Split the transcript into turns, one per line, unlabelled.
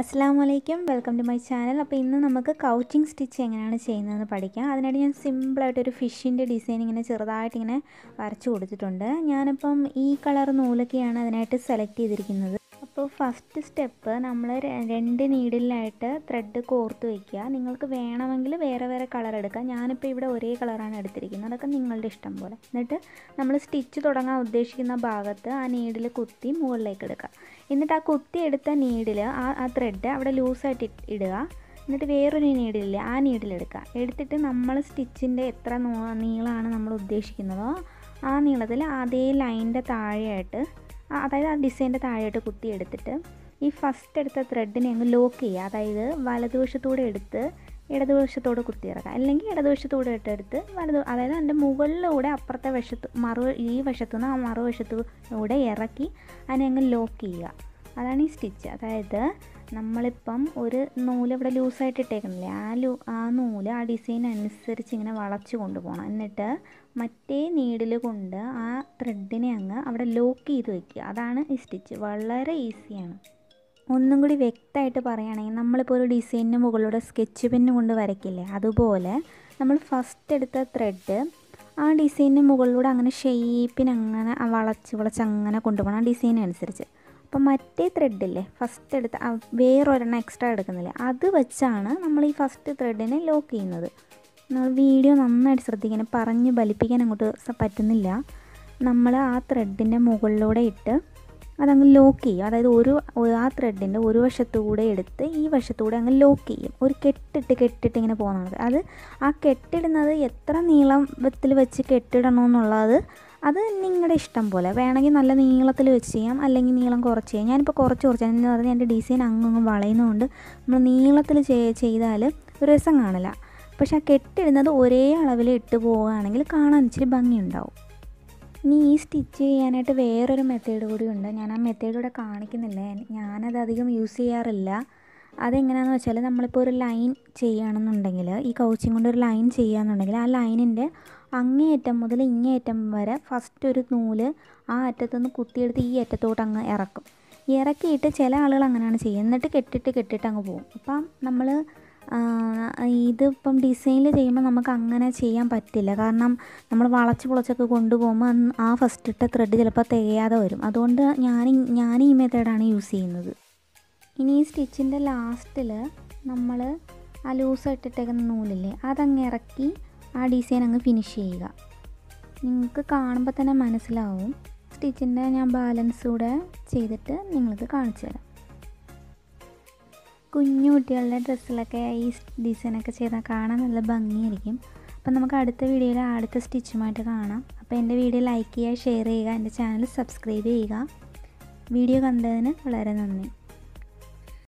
അസ്സലാമലൈക്കും, welcome to my channel. അപ്പോൾ ഇന്ന് നമുക്ക് കൗച്ചിങ് സ്റ്റിച്ച് എങ്ങനെയാണ് ചെയ്യുന്നതെന്ന് പഠിക്കാം. അതിനായിട്ട് ഞാൻ സിമ്പിളായിട്ടൊരു ഫിഷിൻ്റെ ഡിസൈൻ ഇങ്ങനെ ചെറുതായിട്ടിങ്ങനെ വരച്ചു കൊടുത്തിട്ടുണ്ട്. ഞാനിപ്പം ഈ കളർ നൂലൊക്കെയാണ് അതിനായിട്ട് സെലക്ട് ചെയ്തിരിക്കുന്നത്. അപ്പോൾ ഫസ്റ്റ് സ്റ്റെപ്പ് നമ്മൾ രണ്ട് നീഡിലായിട്ട് ത്രെഡ് കോർത്ത് വയ്ക്കുക. നിങ്ങൾക്ക് വേണമെങ്കിൽ വേറെ വേറെ കളർ എടുക്കാം. ഞാനിപ്പോൾ ഇവിടെ ഒരേ കളറാണ് എടുത്തിരിക്കുന്നത്. അതൊക്കെ നിങ്ങളുടെ ഇഷ്ടം പോലെ. എന്നിട്ട് നമ്മൾ സ്റ്റിച്ച് തുടങ്ങാൻ ഉദ്ദേശിക്കുന്ന ഭാഗത്ത് ആ നീഡിൽ കുത്തി മുകളിലേക്ക് എടുക്കുക. എന്നിട്ട് ആ കുത്തി എടുത്ത നീഡിൽ ആ ത്രെഡ് അവിടെ ലൂസായിട്ട് ഇടുക. എന്നിട്ട് വേറൊരു നീഡിലില്ലേ, ആ നീഡിലെടുക്കുക. എടുത്തിട്ട് നമ്മൾ സ്റ്റിച്ചിൻ്റെ എത്ര നീളമാണ് നമ്മൾ ഉദ്ദേശിക്കുന്നതോ ആ നീളത്തിൽ അതേ ലൈനിൻ്റെ താഴെയായിട്ട്, അതായത് ആ ഡിസൈൻ്റെ താഴെയായിട്ട് കുത്തി എടുത്തിട്ട് ഈ ഫസ്റ്റ് എടുത്ത ത്രെഡിനെ അങ്ങ് ലോക്ക് ചെയ്യുക. അതായത് വലതുവശത്തൂടെ എടുത്ത് ഇടതുവശത്തോടെ കുത്തി ഇറക്കുക, അല്ലെങ്കിൽ ഇടതുവശത്തൂടെ എടുത്ത് അതായത് അതിൻ്റെ മുകളിലൂടെ അപ്പുറത്തെ വശത്ത് ഈ വശത്തു നിന്ന് ആ മറുവശത്തൂടെ ഇറക്കി അതിനെ അങ്ങ് ലോക്ക് ചെയ്യുക. അതാണ് ഈ സ്റ്റിച്ച്. അതായത് നമ്മളിപ്പം ഒരു നൂല് ഇവിടെ ലൂസായിട്ട് ഇട്ടേക്കുന്നില്ലേ, ആ നൂല് ആ ഡിസൈൻ അനുസരിച്ച് ഇങ്ങനെ വളച്ച് കൊണ്ടുപോകണം. എന്നിട്ട് മറ്റേ നീഡിൽ കൊണ്ട് ആ ത്രെഡിനെ അങ്ങ് അവിടെ ലോക്ക് ചെയ്ത് വയ്ക്കുക. അതാണ് ഈ സ്റ്റിച്ച്. വളരെ ഈസിയാണ്. ഒന്നും കൂടി വ്യക്തമായിട്ട് പറയുകയാണെങ്കിൽ, നമ്മളിപ്പോൾ ഒരു ഡിസൈനിന് മുകളിലൂടെ സ്കെച്ച് പെന്ന് കൊണ്ട് വരയ്ക്കില്ലേ, അതുപോലെ നമ്മൾ ഫസ്റ്റ് എടുത്ത ത്രെഡ് ആ ഡിസൈനിന് മുകളിലൂടെ അങ്ങനെ ഷേപ്പിനങ്ങനെ വളച്ച് അങ്ങനെ കൊണ്ടുപോകണം, ആ ഡിസൈനനുസരിച്ച്. അപ്പം മറ്റേ ത്രെഡില്ലേ, ഫസ്റ്റ് എടുത്ത് വേറൊരെണ്ണം എക്സ്ട്രാ എടുക്കുന്നില്ലേ, അത് വെച്ചാണ് നമ്മൾ ഈ ഫസ്റ്റ് ത്രെഡിനെ ലോക്ക് ചെയ്യുന്നത്. നമ്മൾ വീഡിയോ നന്നായിട്ട് ശ്രദ്ധിക്കണം, പറഞ്ഞ് ബലിപ്പിക്കാൻ അങ്ങോട്ട് പറ്റുന്നില്ല. നമ്മൾ ആ ത്രെഡിൻ്റെ മുകളിലൂടെ ഇട്ട് അതങ്ങ് ലോക്ക് ചെയ്യും. അതായത് ആ ത്രെഡിൻ്റെ ഒരു വശത്തൂടെ എടുത്ത് ഈ വശത്തൂടെ അങ്ങ് ലോക്ക് ചെയ്യും. ഒരു കെട്ടിട്ട് ഇങ്ങനെ പോകുന്നത്. ആ കെട്ടിടുന്നത് എത്ര നീളത്തിൽ വെച്ച് കെട്ടിടണമെന്നുള്ളത് അത് നിങ്ങളുടെ ഇഷ്ടം പോലെ. വേണമെങ്കിൽ നല്ല നീളത്തിൽ വെച്ച് ചെയ്യാം, അല്ലെങ്കിൽ നീളം കുറച്ച് ചെയ്യാം. ഞാനിപ്പോൾ കുറച്ച് എന്ന് പറഞ്ഞാൽ എൻ്റെ ഡിസൈൻ അങ്ങ് വളയുന്നതുകൊണ്ട് നമ്മൾ നീളത്തിൽ ചെയ്താൽ ഒരു രസം കാണില്ല. പക്ഷെ ആ കെട്ടിടുന്നത് ഒരേ അളവിൽ ഇട്ട് പോവുകയാണെങ്കിൽ കാണാൻ ഇച്ചിരി ഭംഗിയുണ്ടാവും. ഇനി ഈ സ്റ്റിച്ച് ചെയ്യാനായിട്ട് വേറൊരു മെത്തേഡ് കൂടിയുണ്ട്. ഞാൻ ആ മെത്തേഡ് ഇവിടെ കാണിക്കുന്നില്ല, ഞാനത് അധികം യൂസ് ചെയ്യാറില്ല. അതെങ്ങനെയാണെന്ന് വെച്ചാൽ, നമ്മളിപ്പോൾ ഒരു ലൈൻ ചെയ്യുകയാണെന്നുണ്ടെങ്കിൽ, ഈ കൗച്ചിങ് കൊണ്ട് ഒരു ലൈൻ ചെയ്യുകയാണെന്നുണ്ടെങ്കിൽ ആ ലൈനിൻ്റെ അങ്ങേയറ്റം മുതൽ ഇങ്ങേയറ്റം വരെ ഫസ്റ്റ് ഒരു നൂല് ആ അറ്റത്തുനിന്ന് കുത്തിയെടുത്ത് ഈ അറ്റത്തോട്ട് അങ്ങ് ഇറക്കിയിട്ട് ചില ആളുകൾ അങ്ങനെയാണ് ചെയ്യുക. എന്നിട്ട് കെട്ടിട്ട് അങ്ങ് പോകും. അപ്പം നമ്മൾ ഇതിപ്പം ഡിസൈനിൽ ചെയ്യുമ്പോൾ നമുക്ക് അങ്ങനെ ചെയ്യാൻ പറ്റില്ല. കാരണം നമ്മൾ വളച്ചൊക്കെ കൊണ്ടുപോകുമ്പോൾ ആ ഫസ്റ്റ് ഇട്ട ത്രെഡ് ചിലപ്പോൾ തികയാതെ വരും. അതുകൊണ്ട് ഞാൻ ഈ മെത്തേഡാണ് യൂസ് ചെയ്യുന്നത്. ഇനി ഈ സ്റ്റിച്ചിൻ്റെ ലാസ്റ്റിൽ നമ്മൾ ആ ലൂസായിട്ടിട്ടേക്കുന്ന നൂലില്ലേ, അതങ്ങ് ഇറക്കി ആ ഡിസൈൻ അങ്ങ് ഫിനിഷ് ചെയ്യുക. നിങ്ങൾക്ക് കാണുമ്പോൾ തന്നെ മനസ്സിലാവും. സ്റ്റിച്ചിൻ്റെ ഞാൻ ബാലൻസ് കൂടെ ചെയ്തിട്ട് നിങ്ങൾക്ക് കാണിച്ചു തരാം. കുഞ്ഞു കുട്ടികളുടെ ഡ്രസ്സിലൊക്കെ ഈ ഡിസൈനൊക്കെ ചെയ്താൽ കാണാൻ നല്ല ഭംഗിയായിരിക്കും. അപ്പം നമുക്ക് അടുത്ത വീഡിയോയിൽ അടുത്ത സ്റ്റിച്ചുമായിട്ട് കാണാം. അപ്പോൾ എൻ്റെ വീഡിയോ ലൈക്ക് ചെയ്യുക, ഷെയർ ചെയ്യുക, എൻ്റെ ചാനൽ സബ്സ്ക്രൈബ് ചെയ്യുക. വീഡിയോ കണ്ടതിന് വളരെ നന്ദി.